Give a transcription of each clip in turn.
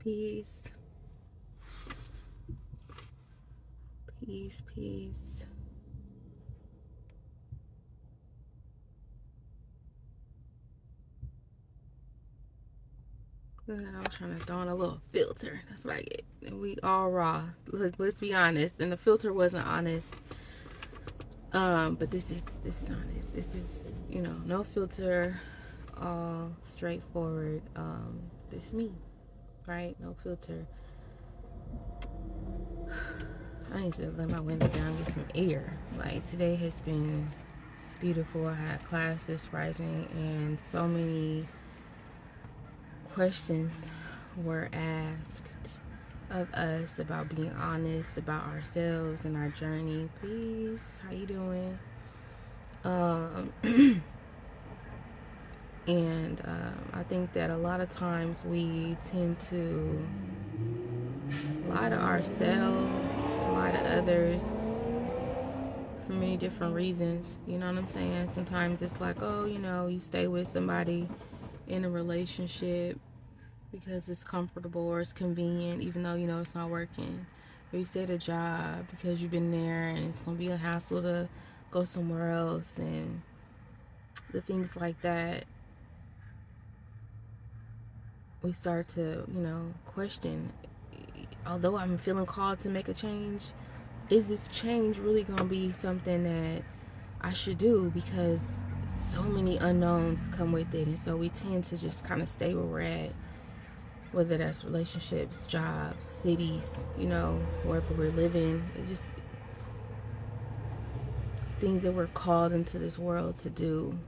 Peace. Peace, peace. I'm trying to throw in a little filter. That's what I get. And we all raw. Look, let's be honest. And the filter wasn't honest. But this is honest. This is, no filter, all straightforward. This is me, right? No filter. I need to let my window down, get some air. Like, today has been beautiful. I had class this rising, and so many questions were asked of us about being honest about ourselves and our journey. Please, how you doing? And I think that a lot of times we tend to lie to ourselves, lie to others for many different reasons. You know what I'm saying? Sometimes it's like, oh, you stay with somebody in a relationship because it's comfortable or it's convenient, even though it's not working. Or you stay at a job because you've been there and it's going to be a hassle to go somewhere else, and the things like that. We start to, question, although I'm feeling called to make a change, is this change really going to be something that I should do? Because so many unknowns come with it, and so we tend to just kind of stay where we're at, whether that's relationships, jobs, cities, wherever we're living. It just things that we're called into this world to do.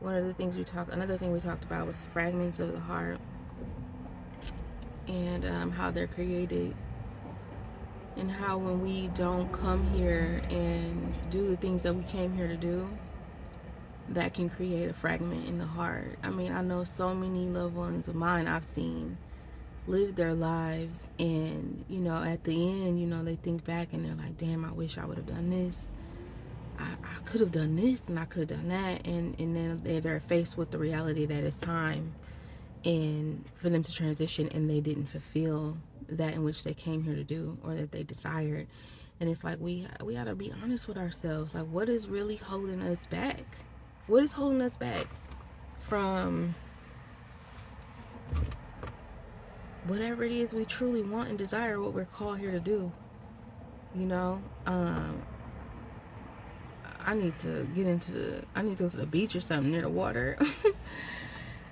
Another thing we talked about was fragments of the heart, and how they're created, and how when we don't come here and do the things that we came here to do, that can create a fragment in the heart. I mean, I know so many loved ones of mine I've seen live their lives, and at the end, they think back and they're like, damn, I wish I would have done this. I could have done this and I could have done that, and then they're faced with the reality that it's time and for them to transition, and they didn't fulfill that in which they came here to do or that they desired. And it's like we gotta be honest with ourselves. Like, what is really holding us back? What is holding us back from whatever it is we truly want and desire, what we're called here to do? I need to go to the beach or something near the water.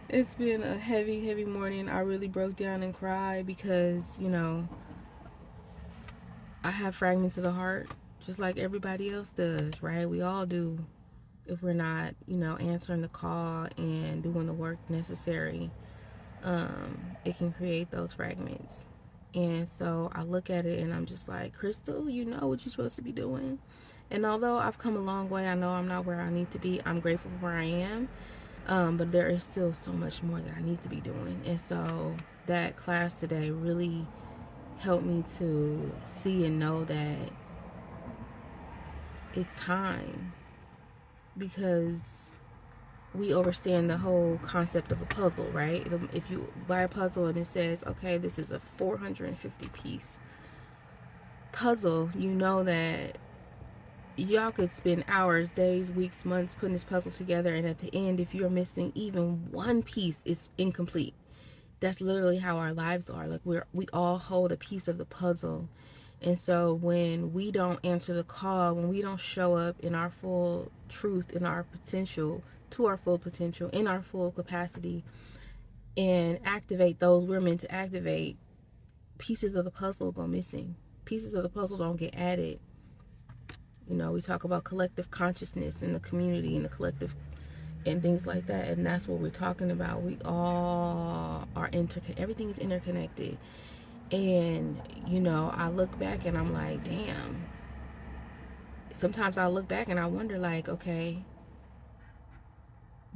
It's been a heavy morning. I really broke down and cried because, I have fragments of the heart just like everybody else does, right? We all do. If we're not, answering the call and doing the work necessary, it can create those fragments. And so I look at it and I'm just like, Crystal, you know what you're supposed to be doing. And although I've come a long way, I know I'm not where I need to be. I'm grateful for where I am. But there is still so much more that I need to be doing. And so that class today really helped me to see and know that it's time, because we understand the whole concept of a puzzle, right? If you buy a puzzle and it says, okay, this is a 450 piece puzzle, you know that y'all could spend hours, days, weeks, months putting this puzzle together, and at the end, if you're missing even one piece, it's incomplete. That's literally how our lives are. Like, we all hold a piece of the puzzle. And so when we don't answer the call, when we don't show up in our full truth, in our potential, to our full potential, in our full capacity, and activate those we're meant to activate, pieces of the puzzle go missing. Pieces of the puzzle don't get added. We talk about collective consciousness in the community and the collective and things like that, and that's what we're talking about. We all are everything is interconnected. And I look back and I'm like, damn. Sometimes I look back and I wonder, like, okay,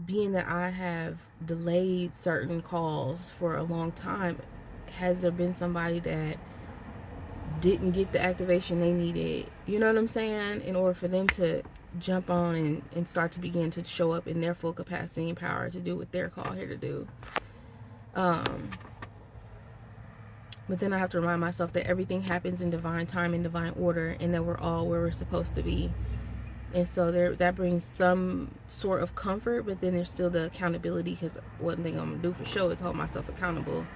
being that I have delayed certain calls for a long time, has there been somebody that didn't get the activation they needed, you know what I'm saying, in order for them to jump on and start to begin to show up in their full capacity and power to do what they're called here to do? But then I have to remind myself that everything happens in divine time and divine order, and that we're all where we're supposed to be. And so that brings some sort of comfort, but then there's still the accountability, because one thing I'm gonna do for sure is hold myself accountable.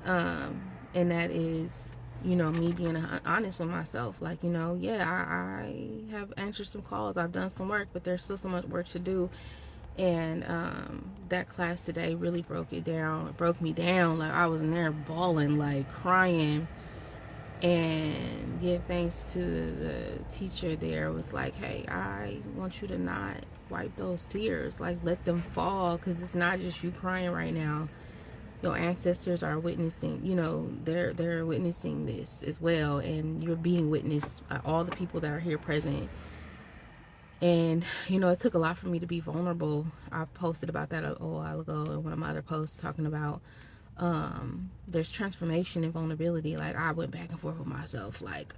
And that is, me being honest with myself. Like, yeah, I have answered some calls, I've done some work, but there's still so much work to do. And that class today really broke me down. Like, I was in there bawling, like crying. And give thanks to the teacher there. It was like, hey, I want you to not wipe those tears. Like, let them fall, because it's not just you crying right now. Your ancestors are witnessing, they're witnessing this as well, and you're being witnessed by all the people that are here present. And it took a lot for me to be vulnerable. I've posted about that a while ago in one of my other posts, talking about there's transformation in vulnerability. Like, I went back and forth with myself, like,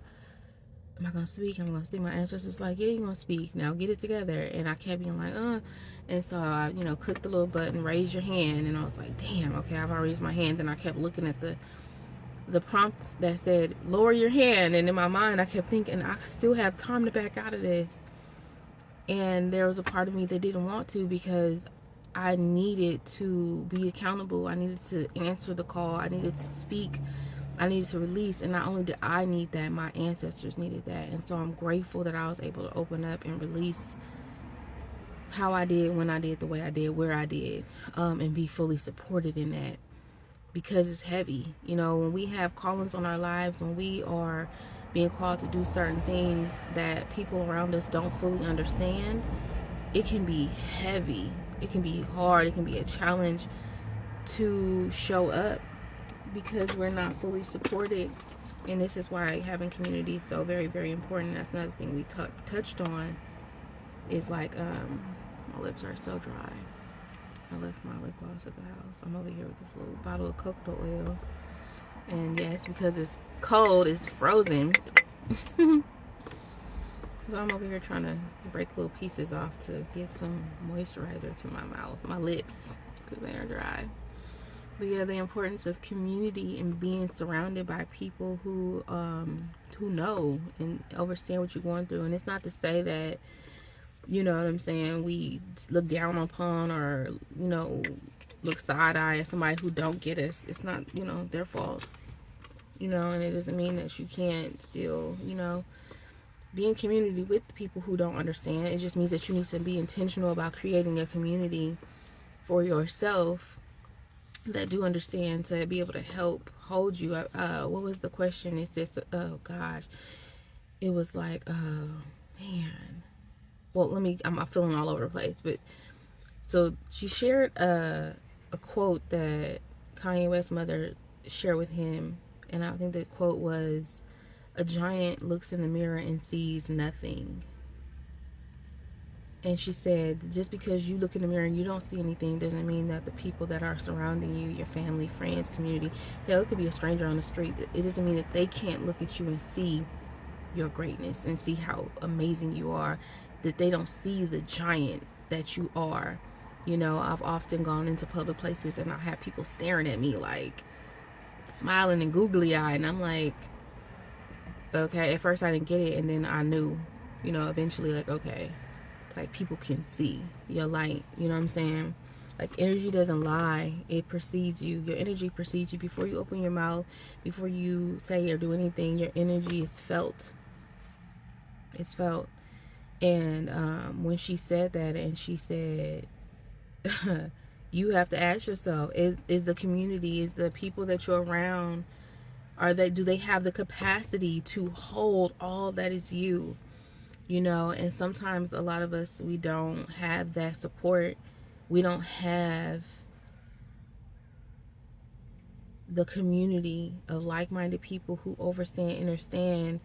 am I gonna speak? I'm gonna speak. My ancestors like, yeah, you're gonna speak, now get it together. And I kept being like, and so I clicked the little button, raise your hand, and I was like, damn, okay, I've already raised my hand. Then I kept looking at the prompt that said lower your hand, and in my mind I kept thinking, I still have time to back out of this. And there was a part of me that didn't want to, because I needed to be accountable. I needed to answer the call. I needed to speak. I needed to release. And not only did I need that, my ancestors needed that. And so I'm grateful that I was able to open up and release how I did, when I did, the way I did, where I did, and be fully supported in that, because it's heavy. When we have callings on our lives, when we are being called to do certain things that people around us don't fully understand, it can be heavy. It can be hard. It can be a challenge to show up, because we're not fully supported. And this is why having community is so very, very important. That's another thing we touched on, is like, my lips are so dry. I left my lip gloss at the house. I'm over here with this little bottle of coconut oil. And yes, because it's cold, it's frozen. So I'm over here trying to break little pieces off to get some moisturizer to my mouth, my lips, because they are dry. But yeah, the importance of community and being surrounded by people who know and understand what you're going through. And it's not to say that, you know what I'm saying, we look down upon, or look side eye at somebody who don't get us. It's not their fault. And it doesn't mean that you can't still be in community with the people who don't understand. It just means that you need to be intentional about creating a community for yourself that do understand, to be able to help hold you. What was the question? It says, oh gosh, it was like, man. Well, I'm feeling all over the place, but so she shared a quote that Kanye West's mother shared with him, and I think the quote was, "A giant looks in the mirror and sees nothing." And she said, just because you look in the mirror and you don't see anything doesn't mean that the people that are surrounding you, your family, friends, community, hell, it could be a stranger on the street, it doesn't mean that they can't look at you and see your greatness and see how amazing you are, that they don't see the giant that you are. I've often gone into public places and I have people staring at me like smiling and googly eyed, and I'm like, okay, at first I didn't get it, and then I knew, eventually, like, okay, like, people can see your light, you know what I'm saying? Like, energy doesn't lie, it precedes you. Your energy precedes you before you open your mouth, before you say or do anything. Your energy is felt. It's felt. And when she said that, and she said, you have to ask yourself, is the community, is the people that you're around, do they have the capacity to hold all that is you? And sometimes a lot of us, we don't have that support. We don't have the community of like-minded people who understand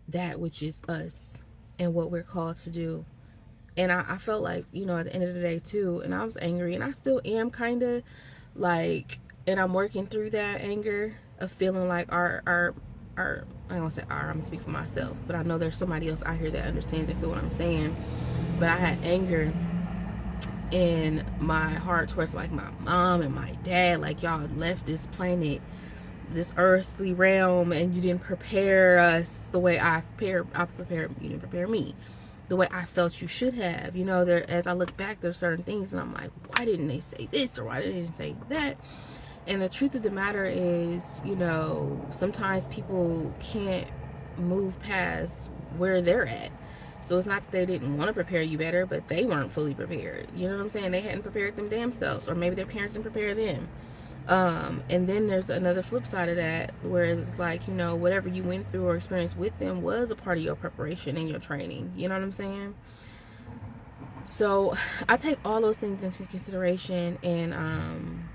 that which is us and what we're called to do. And I felt like, at the end of the day too, and I was angry, and I still am kind of like, and I'm working through that anger of feeling like our I don't want to say I'm gonna speak for myself, but I know there's somebody else out here that understands and feel what I'm saying. But I had anger and my heart towards like my mom and my dad, like y'all left this planet, this earthly realm, and you didn't prepare us the way you didn't prepare me the way I felt you should have. You know, there, as I look back, there's certain things and I'm like, why didn't they say this, or why didn't they say that? And the truth of the matter is, you know, sometimes people can't move past where they're at. So it's not that they didn't want to prepare you better, but they weren't fully prepared. You know what I'm saying? They hadn't prepared them damn selves, or maybe their parents didn't prepare them. And then there's another flip side of that, where it's like, you know, whatever you went through or experienced with them was a part of your preparation and your training. You know what I'm saying? So I take all those things into consideration, and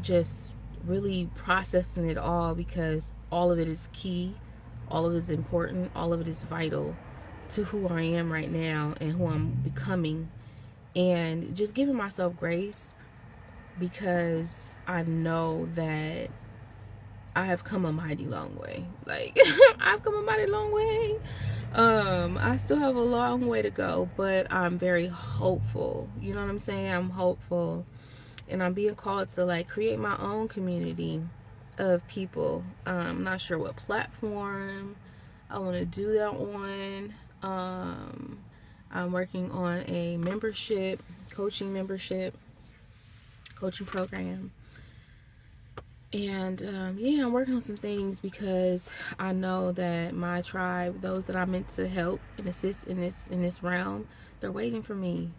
just really processing it all, because all of it is key, all of it is important, all of it is vital to who I am right now and who I'm becoming, and just giving myself grace, because I know that I have come a mighty long way. Like I've come a mighty long way. I still have a long way to go, but I'm very hopeful. You know what I'm saying? I'm hopeful, and I'm being called to like create my own community of people. I'm not sure what platform I want to do that on. I'm working on a coaching program. And yeah, I'm working on some things, because I know that my tribe, those that I'm meant to help and assist in this realm, they're waiting for me,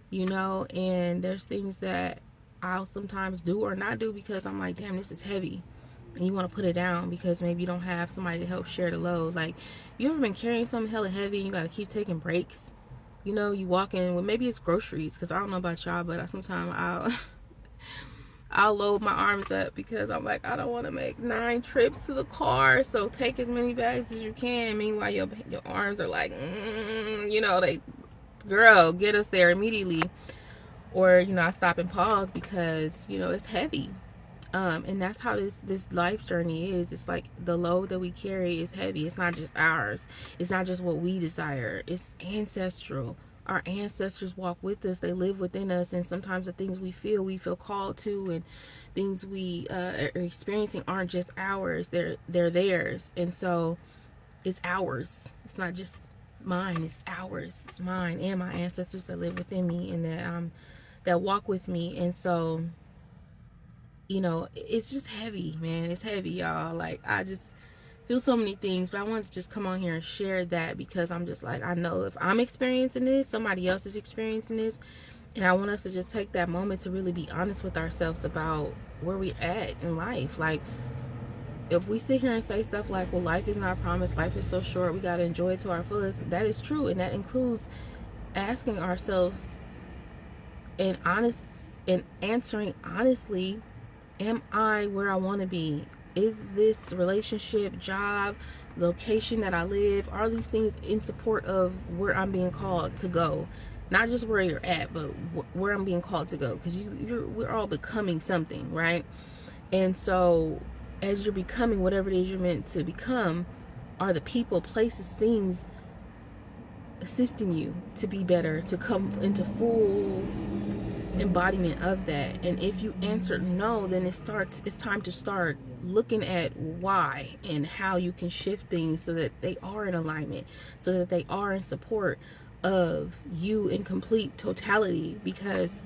you know. And there's things that I'll sometimes do or not do, because I'm like, damn, this is heavy, and you want to put it down because maybe you don't have somebody to help share the load. Like, you ever been carrying something hella heavy and you got to keep taking breaks? You know, you walk in, well, maybe it's groceries, because I don't know about y'all, but sometimes I'll load my arms up, because I'm like, I don't want to make 9 trips to the car, so take as many bags as you can. Meanwhile, your arms are like, you know, they, girl, get us there immediately. Or, you know, I stop and pause, because, you know, it's heavy. And that's how this life journey is. It's like the load that we carry is heavy. It's not just ours. It's not just what we desire. It's ancestral. Our ancestors walk with us. They live within us. And sometimes the things we feel called to, and things we are experiencing aren't just ours. They're theirs. And so it's ours. It's not just mine. It's ours. It's mine and my ancestors that live within me, and that walk with me. And so, you know, it's just heavy, man. It's heavy, y'all. Like, I just feel so many things, but I wanted to just come on here and share that, because I'm just like, I know if I'm experiencing this, somebody else is experiencing this, and I want us to just take that moment to really be honest with ourselves about where we're at in life. Like, if we sit here and say stuff like, well, life is not promised, life is so short, we got to enjoy it to our fullest, that is true, and that includes asking ourselves and answering honestly, am I where I want to be? Is this relationship, job, location that I live, are these things in support of where I'm being called to go? Not just where you're at, but where I'm being called to go. Because we're all becoming something, right? And so as you're becoming whatever it is you're meant to become, are the people, places, things assisting you to be better, to come into full embodiment of that? And if you answer no, then it's time to start looking at why and how you can shift things so that they are in alignment, so that they are in support of you in complete totality. Because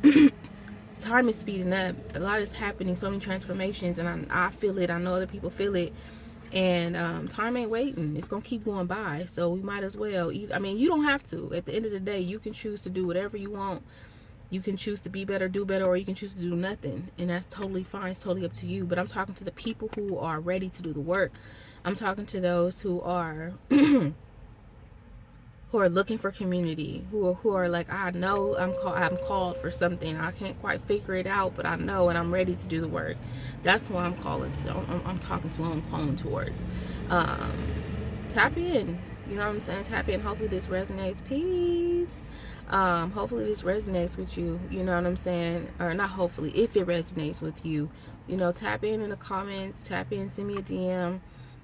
time is speeding up, a lot is happening, so many transformations, and I feel it, I know other people feel it, and time ain't waiting. It's gonna keep going by, so we might as well, I mean, you don't have to. At the end of the day, you can choose to do whatever you want. You can choose to be better, do better, or you can choose to do nothing, and that's totally fine. It's totally up to you. But I'm talking to the people who are ready to do the work. I'm talking to those who are who are looking for community, who are like, I know I'm called for something. I can't quite figure it out, but I know, and I'm ready to do the work. That's what I'm calling to. I'm talking to. I'm calling towards. Tap in. You know what I'm saying? Tap in. Hopefully this resonates. Peace. Hopefully this resonates with you. You know what I'm saying? Or not hopefully, if it resonates with you, you know, tap in the comments, tap in, send me a DM,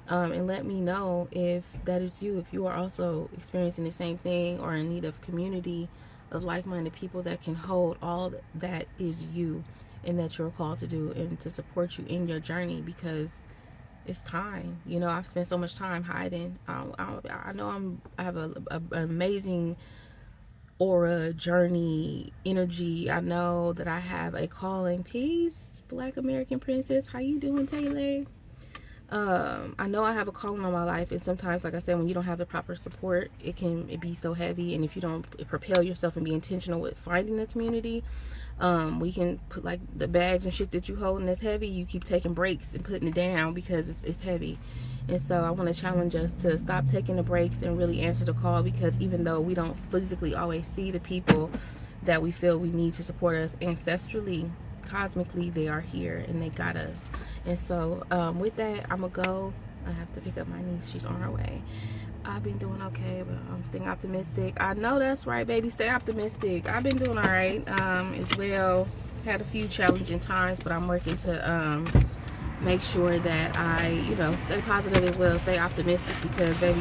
and let me know if that is you, if you are also experiencing the same thing or in need of community, of like-minded people that can hold all that is you and that you're called to do, and to support you in your journey, because it's time. I've spent so much time hiding. I know I have an amazing aura, journey, energy. I know that I have a calling. Peace, Black American Princess. How you doing, Taylor? I know I have a calling on my life, and sometimes, like I said, when you don't have the proper support, it be so heavy. And if you don't propel yourself and be intentional with finding a community, we can put like the bags and shit that you holding that's heavy, you keep taking breaks and putting it down because it's heavy. And so I want to challenge us to stop taking the breaks and really answer the call, because even though we don't physically always see the people that we feel we need to support us ancestrally, cosmically, they are here and they got us. And so with that, I'm gonna go. I have to pick up my niece, she's on her way. I've been doing okay, but I'm staying optimistic. I know that's right, baby. Stay optimistic. I've been doing all right as well. Had a few challenging times, but I'm working to make sure that I, stay positive as well, stay optimistic, because baby,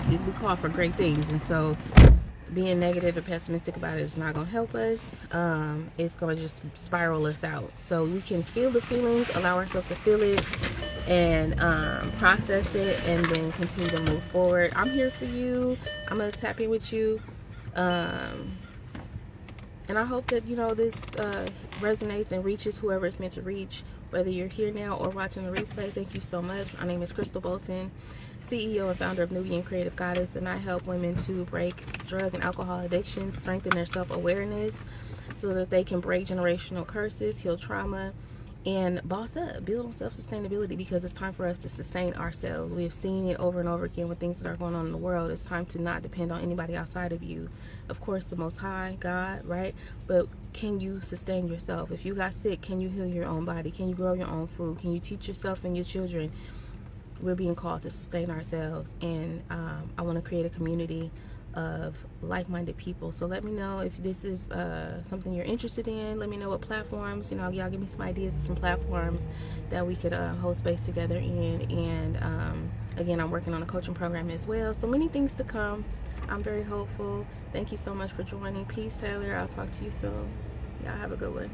we call for great things, and so being negative and pessimistic about it is not going to help us. It's going to just spiral us out. So we can feel the feelings, allow ourselves to feel it, and process it, and then continue to move forward. I'm here for you. I'm going to tap in with you. And I hope that, this resonates and reaches whoever it's meant to reach, whether you're here now or watching the replay. Thank you so much. My name is Crystal Bolton, CEO and founder of Nubian-KreativGoddess, and I help women to break drug and alcohol addictions, strengthen their self-awareness so that they can break generational curses, heal trauma, and boss up, build on self-sustainability, because it's time for us to sustain ourselves. We have seen it over and over again with things that are going on in the world. It's time to not depend on anybody outside of you. Of course, the Most High, God, right? But can you sustain yourself? If you got sick, can you heal your own body? Can you grow your own food? Can you teach yourself and your children? We're being called to sustain ourselves, and I want to create a community of like-minded people. So let me know if this is something you're interested in. Let me know what platforms, y'all give me some ideas of some platforms that we could hold space together in. And again, I'm working on a coaching program as well, so many things to come. I'm very hopeful. Thank you so much for joining. Peace, Taylor. I'll talk to you soon. Y'all have a good one.